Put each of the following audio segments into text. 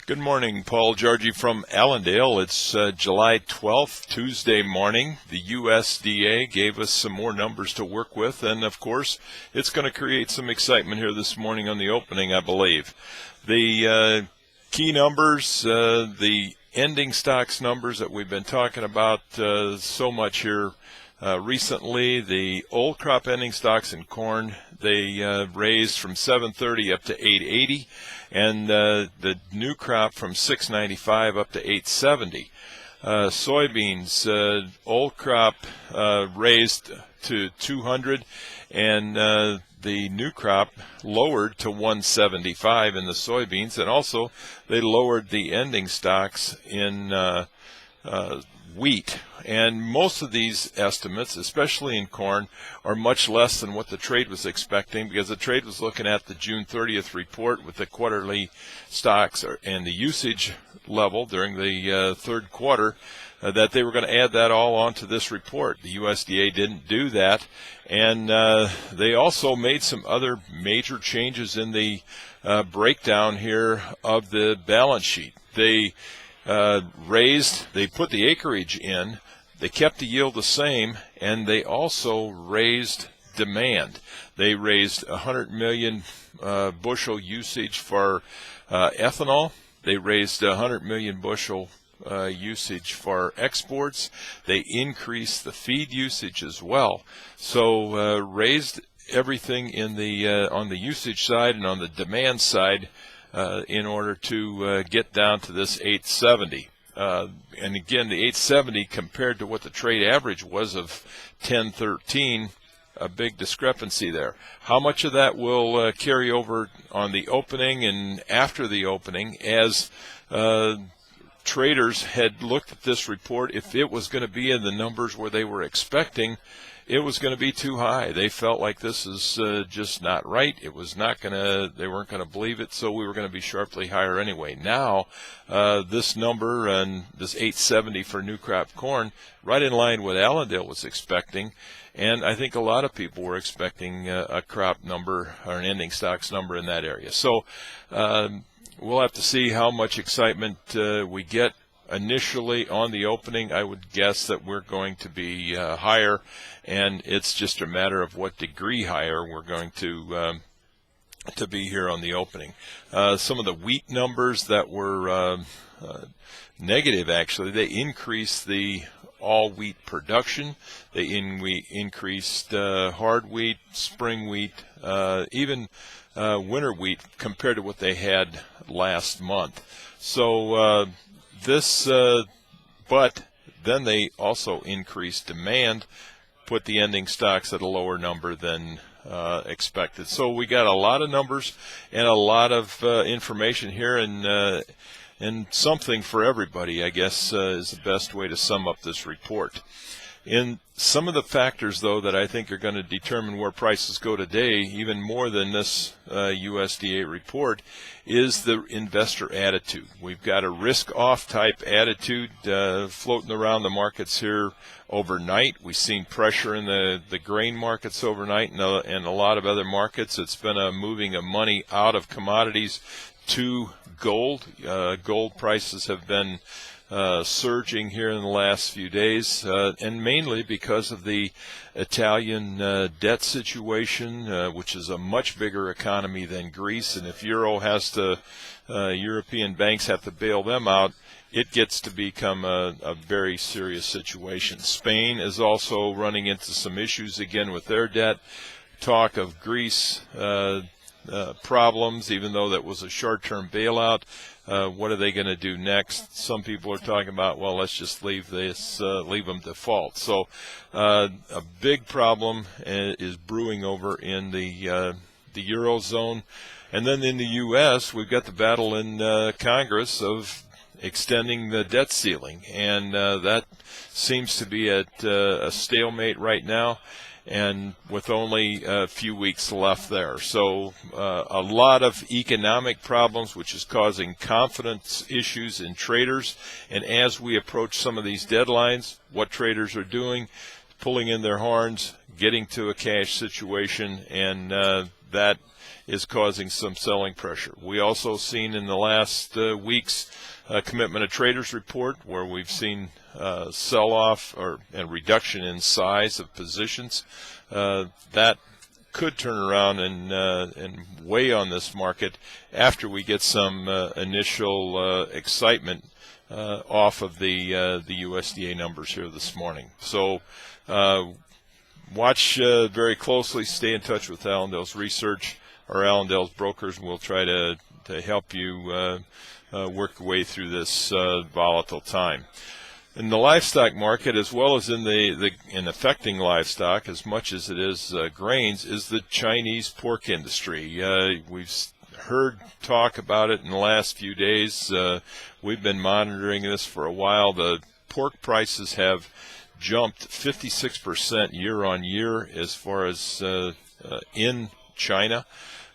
Good morning, Paul Georgi from Allendale. It's July 12th, Tuesday morning. The USDA gave us some more numbers to work with, and of course, it's going to create some excitement here this morning on the opening, I believe. The key numbers, the ending stocks numbers that we've been talking about so much here recently, the old crop ending stocks in corn, they raised from 730 up to 880, and the new crop from 695 up to 870. Soybeans, old crop raised to 200, and the new crop lowered to 175 in the soybeans, and also they lowered the ending stocks in wheat. And most of these estimates, especially in corn, are much less than what the trade was expecting, because the trade was looking at the June 30th report with the quarterly stocks and the usage level during the third quarter, that they were going to add that all onto this report. The USDA didn't do that, and they also made some other major changes in the breakdown here of the balance sheet. They put the acreage in, they kept the yield the same, and they also raised demand. They raised 100 million bushel usage for ethanol. They raised 100 million bushel usage for exports. They increased the feed usage as well. So raised everything in the on the usage side and on the demand side in order to get down to this 870. And again, the 870 compared to what the trade average was of 1013, a big discrepancy there. How much of that will carry over on the opening and after the opening, as traders had looked at this report? If it was going to be in the numbers where they were expecting, it was going to be too high. They felt like this is just not right. It was not going to, they weren't going to believe it, so we were going to be sharply higher anyway. Now, this number and this 870 for new crop corn, right in line with Allendale was expecting, and I think a lot of people were expecting a crop number or an ending stocks number in that area. So we'll have to see how much excitement we get. Initially on the opening, I would guess that we're going to be higher, and it's just a matter of what degree higher we're going to be here on the opening. Some of the wheat numbers that were negative, actually, they increased the all wheat production. They increased hard wheat, spring wheat, even winter wheat compared to what they had last month. So but then they also increased demand, put the ending stocks at a lower number than expected. So we got a lot of numbers and a lot of information here, and something for everybody, I guess, is the best way to sum up this report. In some of the factors, though, that I think are going to determine where prices go today, even more than this USDA report, is the investor attitude. We've got a risk-off type attitude floating around the markets here overnight. We've seen pressure in the grain markets overnight and a lot of other markets. It's been a moving of money out of commodities to gold. Gold prices have been surging here in the last few days, and mainly because of the Italian debt situation, which is a much bigger economy than Greece, and if European banks have to bail them out, it gets to become a very serious situation. Spain is also running into some issues again with their debt. Talk of Greece problems, even though that was a short-term bailout. What are they going to do next? Some people are talking about, well, let's just leave them default. So a big problem is brewing over in the Eurozone. And then in the U.S., we've got the battle in Congress of extending the debt ceiling, and that seems to be at a stalemate right now, and with only a few weeks left there. So a lot of economic problems, which is causing confidence issues in traders. And as we approach some of these deadlines, what traders are doing, pulling in their horns, getting to a cash situation, and that is causing some selling pressure. We also seen in the last week's commitment of traders report where we've seen sell-off and reduction in size of positions. That could turn around and weigh on this market after we get some initial excitement off of the USDA numbers here this morning. So watch very closely. Stay in touch with Allendale's research or Allendale's brokers, and we'll try to help you work your way through this volatile time. In the livestock market, as well as in affecting livestock as much as it is grains, is the Chinese pork industry. We've heard talk about it in the last few days. We've been monitoring this for a while. The pork prices have jumped 56% year on year as far as in China.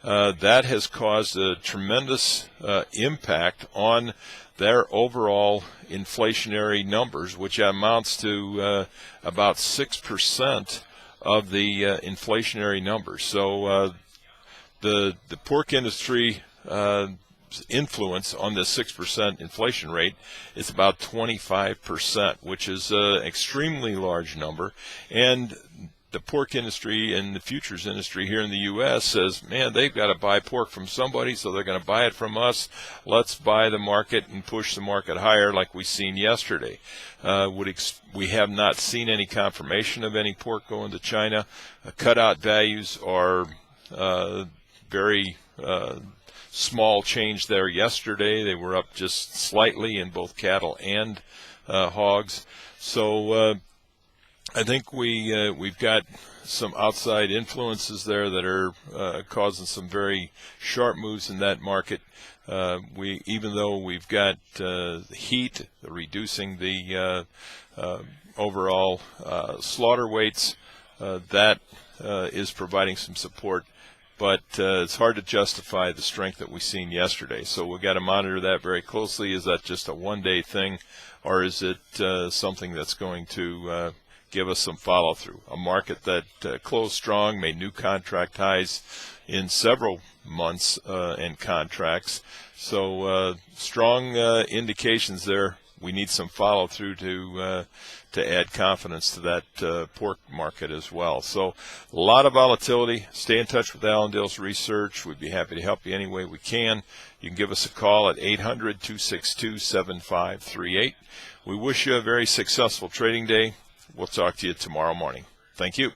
That has caused a tremendous impact on their overall inflationary numbers, which amounts to about 6% of the inflationary numbers. So the pork industry influence on the 6% inflation rate is about 25%, which is an extremely large number. And the pork industry and the futures industry here in the U.S. says, man, they've got to buy pork from somebody, so they're going to buy it from us. Let's buy the market and push the market higher like we seen yesterday. We have not seen any confirmation of any pork going to China. Cutout values are very small change there yesterday. They were up just slightly in both cattle and hogs. So I think we've got some outside influences there that are causing some very sharp moves in that market. Even though we've got heat reducing the overall slaughter weights, that is providing some support. But it's hard to justify the strength that we've seen yesterday. So we've got to monitor that very closely. Is that just a one-day thing, or is it something that's going to give us some follow-through? A market that closed strong, made new contract highs in several months and contracts. So strong indications there. We need some follow-through to add confidence to that pork market as well. So a lot of volatility. Stay in touch with Allendale's research. We'd be happy to help you any way we can. You can give us a call at 800-262-7538. We wish you a very successful trading day. We'll talk to you tomorrow morning. Thank you.